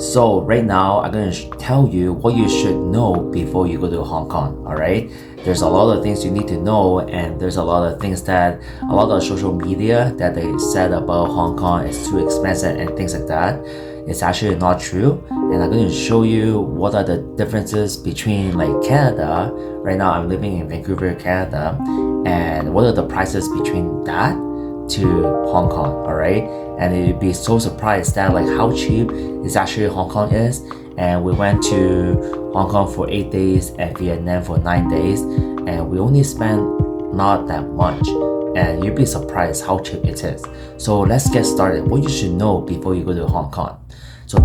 So right now, I'm gonna tell you what you should know before you go to Hong Kong. All right, there's a lot of things you need to know, and there's a lot of things that a lot of social media that they said about Hong Kong is too expensive and things like that. It's actually not true, and I'm going to show you what are the differences between like Canada. Right now, I'm living in Vancouver, Canada, and what are the prices between that to Hong Kong, all right? And you'd be so surprised that like how cheap is actually Hong Kong is. And we went to Hong Kong for 8 days and Vietnam for 9 days, and we only spent not that much. And you'd be surprised how cheap it is. So let's get started. What you should know before you go to Hong Kong. So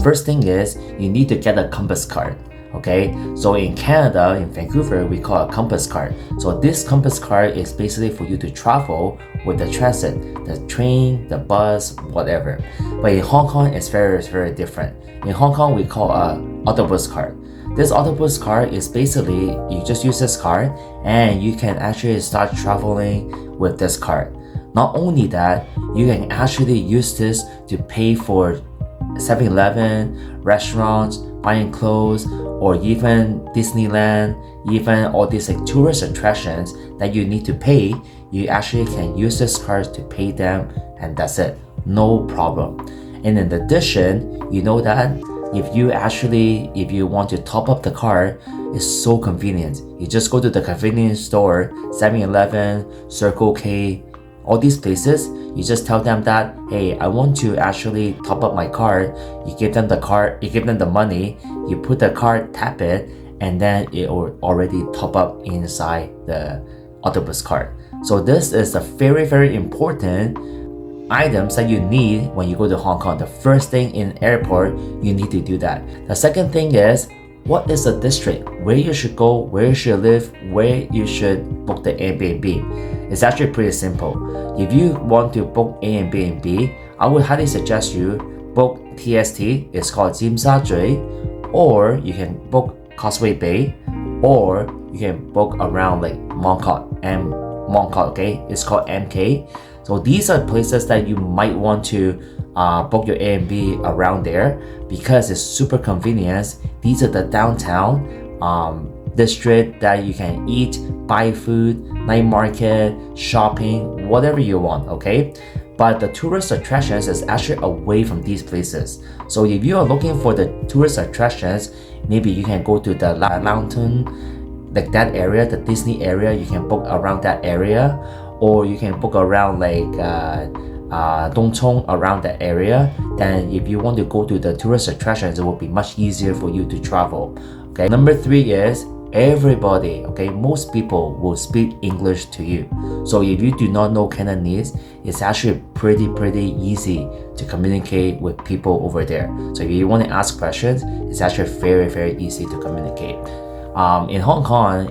first thing is you need to get a compass card. Okay, so in Canada, in Vancouver, we call it a compass card. So this compass card is basically for you to travel with the transit, the train, the bus, whatever. But in Hong Kong, it's very different. In Hong Kong, we call a autobus card. This autobus card is basically, you just use this card and you can actually start traveling with this card. Not only that, you can actually use this to pay for 7-Eleven, restaurants, buying clothes, or even Disneyland, even all these like tourist attractions that you need to pay. You actually can use this card to pay them, and that's it, no problem. And in addition, you know that if you want to top up the card, it's so convenient. You just go to the convenience store, 7-Eleven, Circle K, all these places. You just tell them that, hey, I want to actually top up my card. You give them the card, you give them the money, you put the card, tap it, and then it will already top up inside the autobus card. So this is the very important items that you need when you go to Hong Kong. The first thing in airport, you need to do that. The second thing is, what is the district? Where you should go, where you should live, where you should book the Airbnb. It's actually pretty simple. If you want to book Airbnb, I would highly suggest you book TST, it's called Tsim Sha Tsui, or you can book Causeway Bay, or you can book around like Mong Kok, okay? It's called MK. So these are places that you might want to book your Airbnb around there because it's super convenient. These are the downtown district that you can eat, buy food, night market, shopping, whatever you want, okay? But the tourist attractions is actually away from these places. So if you are looking for the tourist attractions, maybe you can go to the Lantern, like that area, the Disney area, you can book around that area, or you can book around like Dong Chong, around that area. Then if you want to go to the tourist attractions, it will be much easier for you to travel. Okay. Number 3 is everybody, okay, most people will speak English to you. So if you do not know Cantonese, it's actually pretty easy to communicate with people over there. So if you want to ask questions, it's actually very easy to communicate. In Hong Kong,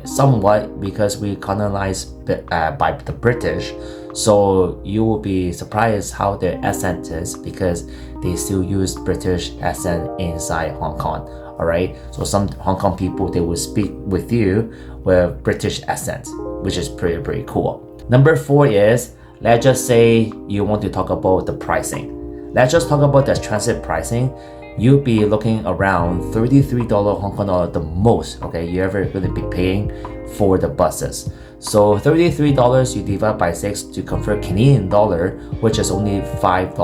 somewhat because we colonized by the British, so you will be surprised how their accent is because they still use British accent inside Hong Kong. All right, so some Hong Kong people, they will speak with you with British accent, which is pretty cool. Number 4 is, let's just say you want to talk about the pricing. Let's just talk about the transit pricing. You'll be looking around $33 Hong Kong dollar the most, okay, you're ever going to be paying for the buses. So $33 you divide by 6 to convert Canadian dollar, which is only $5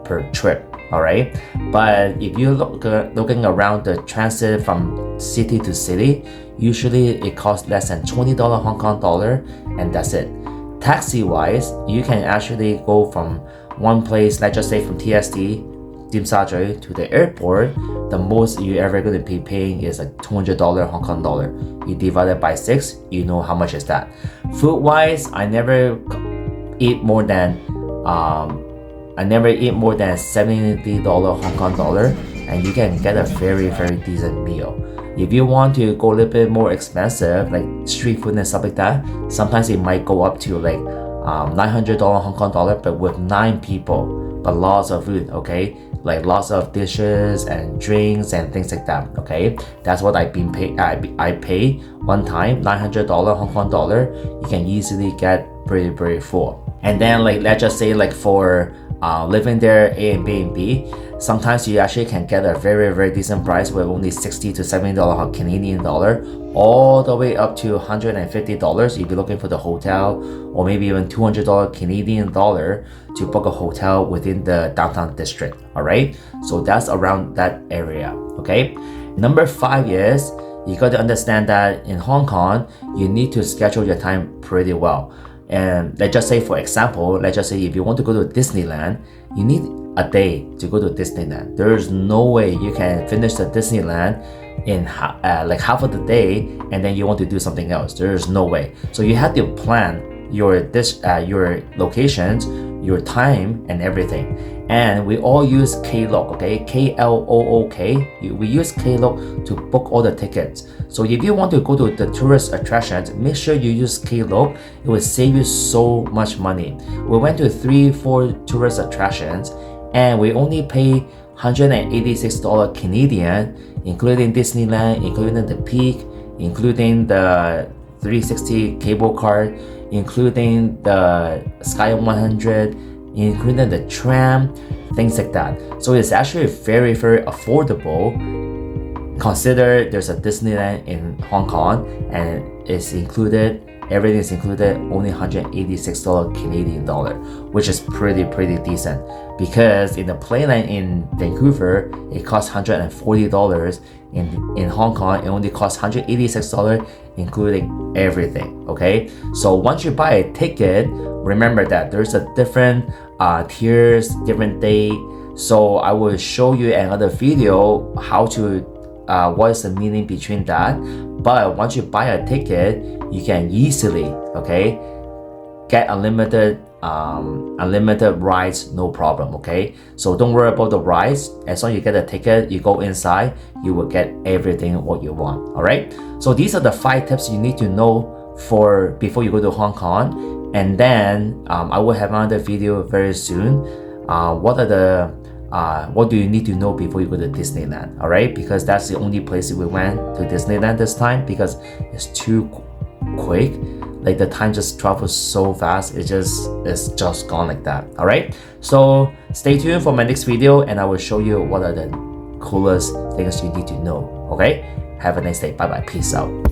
per trip. All right, but if you're looking around the transit from city to city, usually it costs less than $20 Hong Kong dollar, and that's it. Taxi wise, you can actually go from one place, let's just say from TST, Tsim Sha Tsui, to the airport. The most you're ever going to be paying is like $200 Hong Kong dollar. You divide it by 6, you know how much is that. Food wise, I never eat more than $70 Hong Kong dollar, and you can get a very decent meal. If you want to go a little bit more expensive, like street food and stuff like that, sometimes it might go up to like $900 Hong Kong dollar, but with 9 people. a lot of food, okay? Like lots of dishes and drinks and things like that, okay? That's what I've been paid. I pay one time $900 Hong Kong dollar. You can easily get pretty full. And then like let's just say like for living there Airbnb, sometimes you actually can get a very decent price with only $60 to $70 Canadian dollar, all the way up to $150 if you're looking for the hotel, or maybe even $200 Canadian dollar to book a hotel within the downtown district. All right, so that's around that area. Okay, number 5 is you got to understand that in Hong Kong you need to schedule your time pretty well. And let's just say, for example, let's just say if you want to go to Disneyland, you need a day to go to Disneyland. There's no way you can finish the Disneyland in like half of the day and then you want to do something else. There's no way. So you have to plan your locations, your time, and everything. And we all use Klook, okay? Klook. We use Klook to book all the tickets. So if you want to go to the tourist attractions, make sure you use Klook. It will save you so much money. We went to 3-4 tourist attractions and we only pay $186 Canadian, including Disneyland, including the Peak, including the 360 cable card, including the Sky 100, including the tram, things like that. So it's actually very affordable. Consider there's a Disneyland in Hong Kong and it's included, everything is included, only $186 Canadian dollar, which is pretty decent. Because in the Playland in Vancouver, it costs $140. In Hong Kong, it only costs $186, including everything. Okay, so once you buy a ticket, remember that there's a different tiers, different day. So I will show you another video how to what is the meaning between that. But once you buy a ticket, you can easily, okay, get unlimited rides, no problem. Okay, so don't worry about the rides. As long as you get a ticket, you go inside, you will get everything what you want. All right, so these are the 5 tips you need to know before you go to Hong Kong. And then I will have another video very soon. What do you need to know before you go to Disneyland? All right, because that's the only place we went to Disneyland this time, because it's too quick. Like the time just travels so fast, it's just gone like that. All right, so stay tuned for my next video and I will show you what are the coolest things you need to know. Okay, have a nice day. Bye bye, peace out.